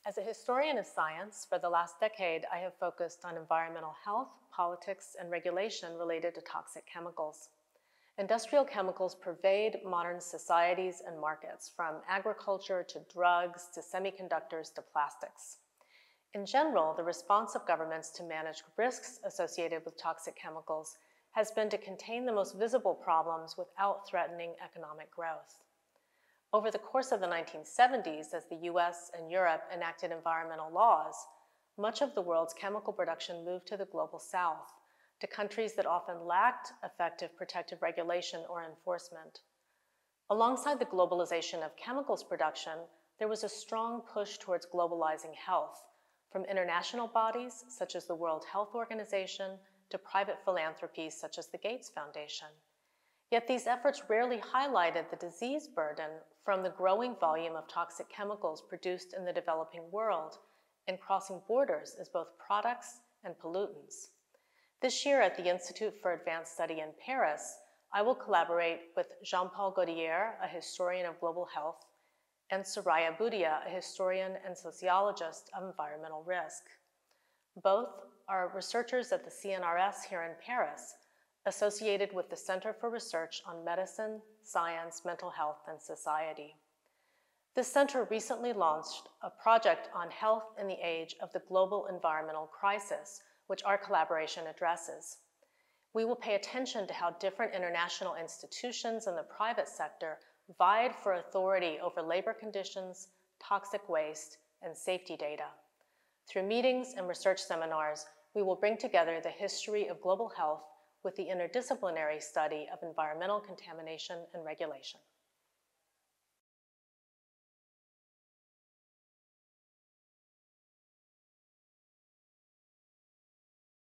As a historian of science, for the last decade, I have focused on environmental health, politics, and regulation related to toxic chemicals. Industrial chemicals pervade modern societies and markets, from agriculture to drugs to semiconductors to plastics. In general, the response of governments to manage risks associated with toxic chemicals has been to contain the most visible problems without threatening economic growth. Over the course of the 1970s, as the US and Europe enacted environmental laws, much of the world's chemical production moved to the global south, to countries that often lacked effective protective regulation or enforcement. Alongside the globalization of chemicals production, there was a strong push towards globalizing health, from international bodies such as the World Health Organization to private philanthropies such as the Gates Foundation. Yet these efforts rarely highlighted the disease burden from the growing volume of toxic chemicals produced in the developing world and crossing borders as both products and pollutants. This year at the Institute for Advanced Study in Paris, I will collaborate with Jean-Paul Gaudier, a historian of global health, and Soraya Boudia, a historian and sociologist of environmental risk. Both are researchers at the CNRS here in Paris, associated with the Center for Research on Medicine, Science, Mental Health, and Society. This center recently launched a project on health in the age of the global environmental crisis, which our collaboration addresses. We will pay attention to how different international institutions in the private sector vied for authority over labor conditions, toxic waste, and safety data. Through meetings and research seminars, we will bring together the history of global health with the interdisciplinary study of environmental contamination and regulation.